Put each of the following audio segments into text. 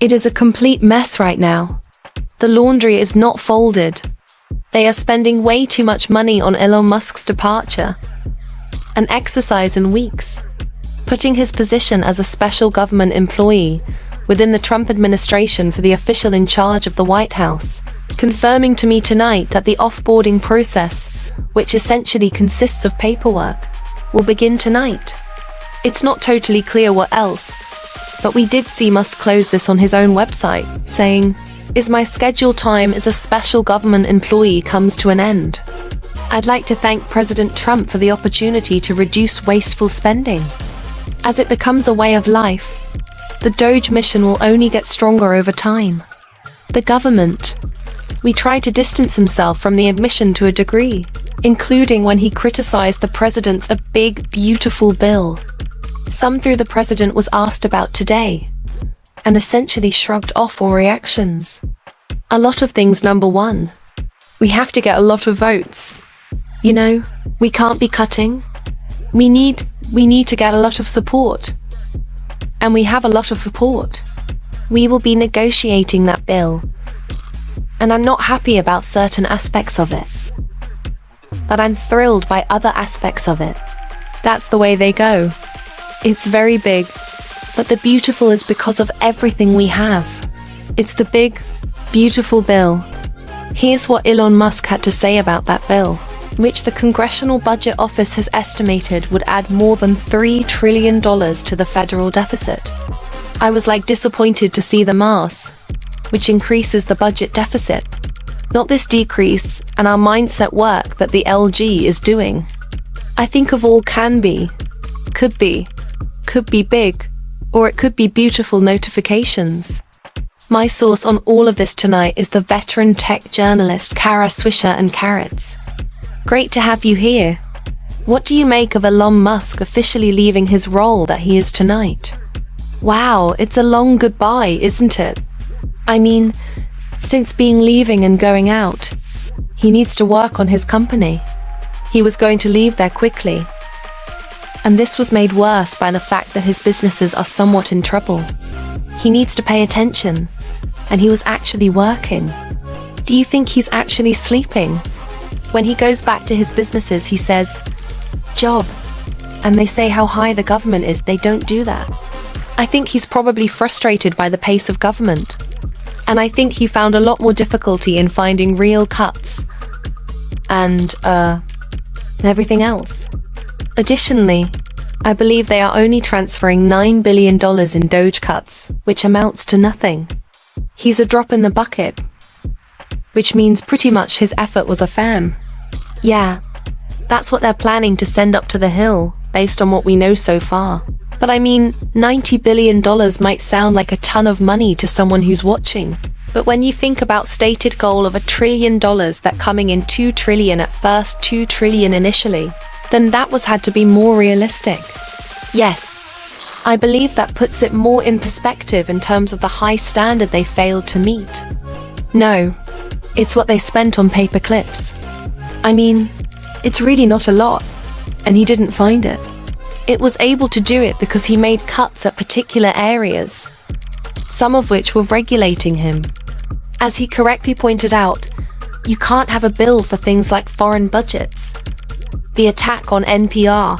It is a complete mess right now. The laundry is not folded. They are spending way too much money on Elon Musk's departure. An exercise in weeks. Putting his position as a special government employee within the Trump administration for the official in charge of the White House, confirming to me tonight that the offboarding process, which essentially consists of paperwork, will begin tonight. It's not totally clear what else, but we did see Musk close this on his own website, saying, "Is my scheduled time as a special government employee comes to an end. I'd like to thank President Trump for the opportunity to reduce wasteful spending. As it becomes a way of life, the Doge mission will only get stronger over time." The government. We tried to distance himself from the admission to a degree, including when he criticized the president's "a big, beautiful bill." Some through the president was asked about today, and essentially shrugged off all reactions. A lot of things. Number one, we have to get a lot of votes. We can't be cutting. We need to get a lot of support. And we have a lot of support. We will be negotiating that bill. And I'm not happy about certain aspects of it. But I'm thrilled by other aspects of it. That's the way they go. It's very big. But the beautiful is because of everything we have. It's the big, beautiful bill. Here's what Elon Musk had to say about that bill, which the Congressional Budget Office has estimated would add more than $3 trillion to the federal deficit. I was disappointed to see the mass, which increases the budget deficit, not this decrease and our mindset work that the LG is doing. I think of all could be big, or it could be beautiful notifications. My source on all of this tonight is the veteran tech journalist Kara Swisher and Carrots. Great to have you here. What do you make of Elon Musk officially leaving his role that he is tonight? Wow, it's a long goodbye, isn't it? I mean, since leaving and going out, he needs to work on his company. He was going to leave there quickly. And this was made worse by the fact that his businesses are somewhat in trouble. He needs to pay attention, and he was actually working. Do you think he's actually sleeping? When he goes back to his businesses, he says, "Job." And they say how high the government is. They don't do that. I think he's probably frustrated by the pace of government. And I think he found a lot more difficulty in finding real cuts and everything else. Additionally, I believe they are only transferring $9 billion in Doge cuts, which amounts to nothing. He's a drop in the bucket, which means pretty much his effort was a fan. Yeah, that's what they're planning to send up to the hill, based on what we know so far. But I mean, $90 billion might sound like a ton of money to someone who's watching. But when you think about stated goal of $1 trillion that coming in $2 trillion at first, $2 trillion initially, then that had to be more realistic. Yes, I believe that puts it more in perspective in terms of the high standard they failed to meet. No, it's what they spent on paper clips. I mean, it's really not a lot, and he didn't find it. It was able to do it because he made cuts at particular areas, some of which were regulating him. As he correctly pointed out, you can't have a bill for things like foreign budgets, the attack on NPR,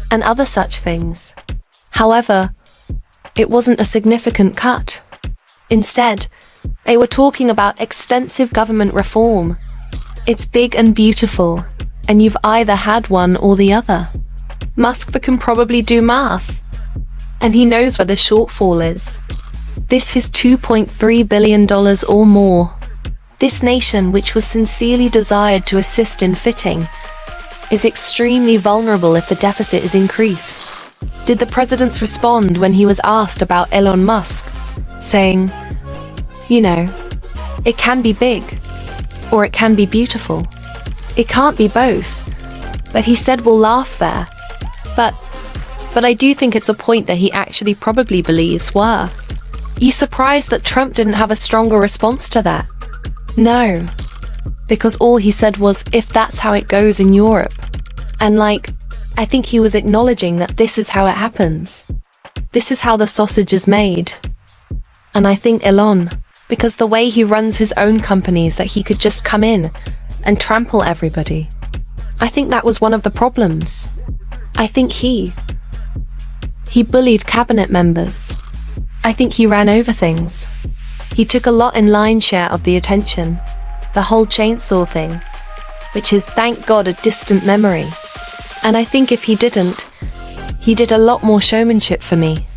and other such things. However, it wasn't a significant cut. Instead, they were talking about extensive government reform. It's big and beautiful, and you've either had one or the other. Musk can probably do math, and he knows where the shortfall is. This is $2.3 billion or more. This nation, which was sincerely desired to assist in fitting, is extremely vulnerable if the deficit is increased. Did the president respond when he was asked about Elon Musk, saying, it can be big, or it can be beautiful. It can't be both. But he said we'll laugh there. But I do think it's a point that he actually probably believes were. You surprised that Trump didn't have a stronger response to that? No. Because all he said was, if that's how it goes in Europe. And I think he was acknowledging that this is how it happens. This is how the sausage is made. And I think Elon, because the way he runs his own companies, that he could just come in and trample everybody. I think that was one of the problems. I think he bullied cabinet members. I think he ran over things. He took a lot in line share of the attention. The whole chainsaw thing, which is, thank God, a distant memory. And I think if he didn't, he did a lot more showmanship for me.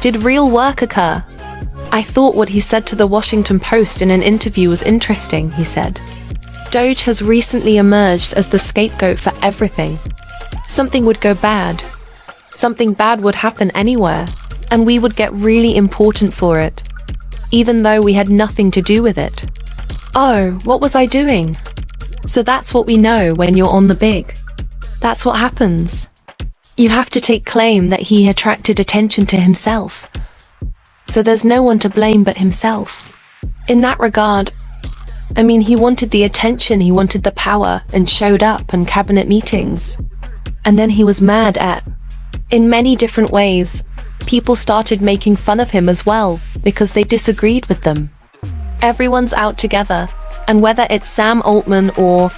Did real work occur? I thought what he said to the Washington Post in an interview was interesting. He said, Doge has recently emerged as the scapegoat for everything. Something would go bad. Something bad would happen anywhere, and we would get really important for it, even though we had nothing to do with it. Oh, what was I doing? So that's what we know when you're on the big. That's what happens. You have to take claim that he attracted attention to himself. So there's no one to blame but himself. In that regard, I mean, he wanted the attention, he wanted the power, and showed up in cabinet meetings. And then he was mad at, in many different ways, people started making fun of him as well, because they disagreed with them. Everyone's out together, and whether it's Sam Altman or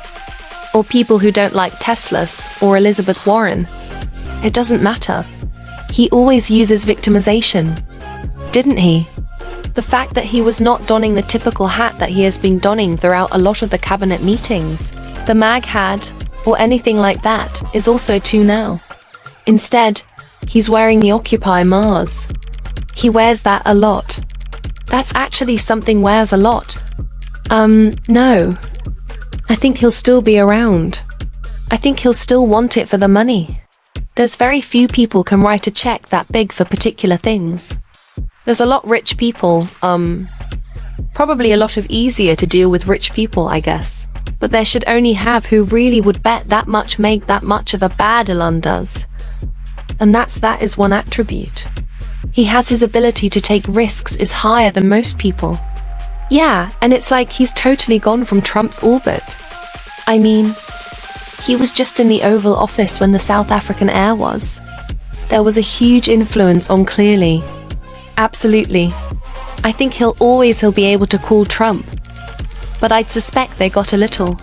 people who don't like Teslas or Elizabeth Warren, it doesn't matter. He always uses victimization, didn't he? The fact that he was not donning the typical hat that he has been donning throughout a lot of the cabinet meetings, the MAG hat, or anything like that, is also too now. Instead, he's wearing the Occupy Mars. He wears that a lot. That's actually something wears a lot. No. I think he'll still be around. I think he'll still want it for the money. There's very few people can write a check that big for particular things. There's a lot rich people, probably a lot of easier to deal with rich people, I guess. But there should only have who really would bet that much, make that much of a bad Elon does. And that is one attribute. He has his ability to take risks is higher than most people. Yeah, and it's like he's totally gone from Trump's orbit. I mean, he was just in the Oval Office when the South African air was. There was a huge influence on clearly. Absolutely. I think he'll be able to call Trump. But I'd suspect they got a little.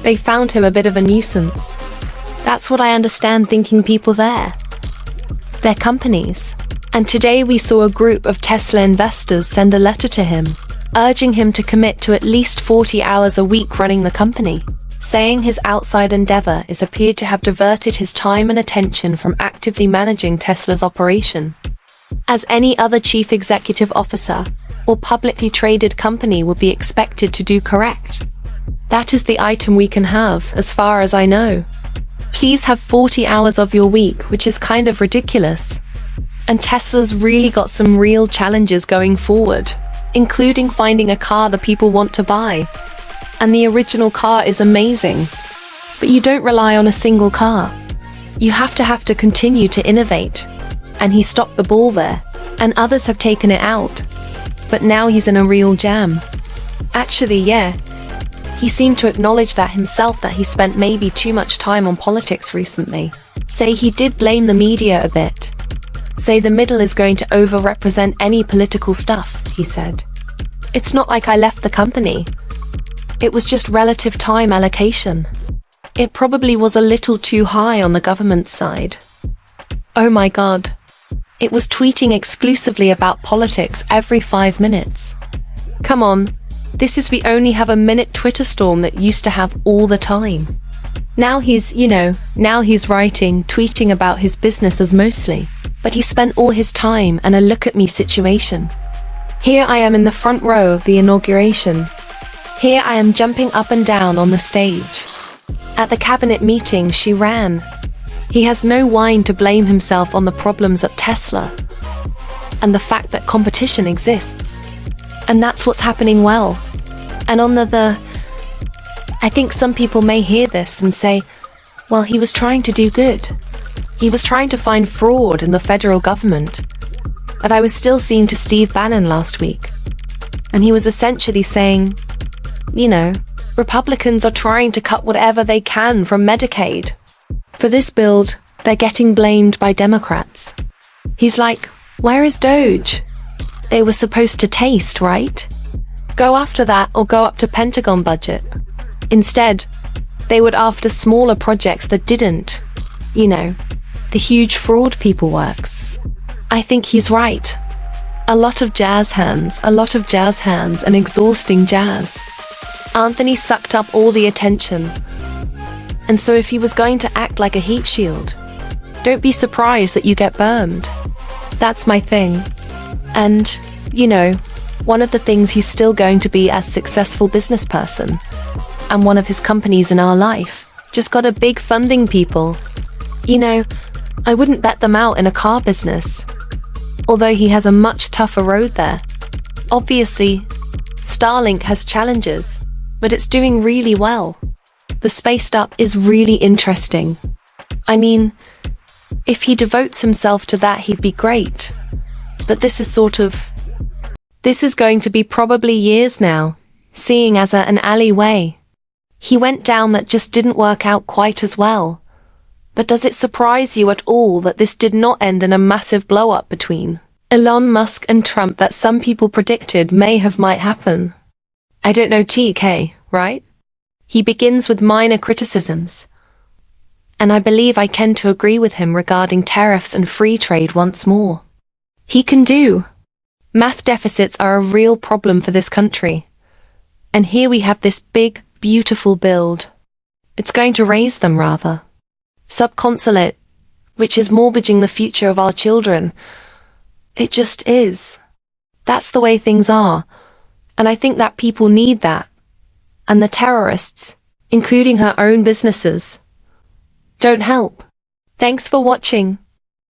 They found him a bit of a nuisance. That's what I understand thinking people there. Their companies. And today we saw a group of Tesla investors send a letter to him, urging him to commit to at least 40 hours a week running the company, saying his outside endeavor is appeared to have diverted his time and attention from actively managing Tesla's operation, as any other chief executive officer or publicly traded company would be expected to do. Correct. That is the item we can have, as far as I know. Please have 40 hours of your week, which is kind of ridiculous. And Tesla's really got some real challenges going forward, including finding a car the people want to buy. And the original car is amazing. But you don't rely on a single car. You have to continue to innovate. And he stopped the ball there, and others have taken it out. But now he's in a real jam. Actually, yeah. He seemed to acknowledge that himself, that he spent maybe too much time on politics recently. Say he did blame the media a bit. Say the middle is going to overrepresent any political stuff, he said. It's not like I left the company. It was just relative time allocation. It probably was a little too high on the government side. Oh my God. It was tweeting exclusively about politics every 5 minutes. Come on. We only have a minute Twitter storm that used to have all the time. Now he's writing, tweeting about his businesses mostly. But he spent all his time in a look at me situation. Here I am in the front row of the inauguration. Here I am jumping up and down on the stage. At the cabinet meeting she ran. He has no wine to blame himself on the problems at Tesla. And the fact that competition exists. And that's what's happening well. And on I think some people may hear this and say, well, he was trying to do good. He was trying to find fraud in the federal government. But I was still seeing to Steve Bannon last week. And he was essentially saying, Republicans are trying to cut whatever they can from Medicaid. For this build, they're getting blamed by Democrats. He's like, where is Doge? they were supposed to taste, right? Go after that or go up to Pentagon budget. Instead, they would after smaller projects that didn't. You know, the huge fraud people works. I think he's right. A lot of jazz hands and exhausting jazz. Anthony sucked up all the attention. And so if he was going to act like a heat shield, don't be surprised that you get burned. That's my thing. And, you know, one of the things he's still going to be as successful business person. And one of his companies in our life just got a big funding people. You know, I wouldn't bet them out in a car business. Although he has a much tougher road there. Obviously, Starlink has challenges, but it's doing really well. The space stuff is really interesting. I mean, if he devotes himself to that, he'd be great. But this is going to be probably years now, seeing as an alleyway. He went down that just didn't work out quite as well. But does it surprise you at all that this did not end in a massive blow-up between Elon Musk and Trump that some people predicted might happen? I don't know, TK, right? He begins with minor criticisms. And I believe I tend to agree with him regarding tariffs and free trade once more. He can do. Math deficits are a real problem for this country. And here we have this big, beautiful build. It's going to raise them rather. Subconsulate, which is mortgaging the future of our children. It just is. That's the way things are. And I think that people need that. And the terrorists, including her own businesses, don't help. Thanks for watching.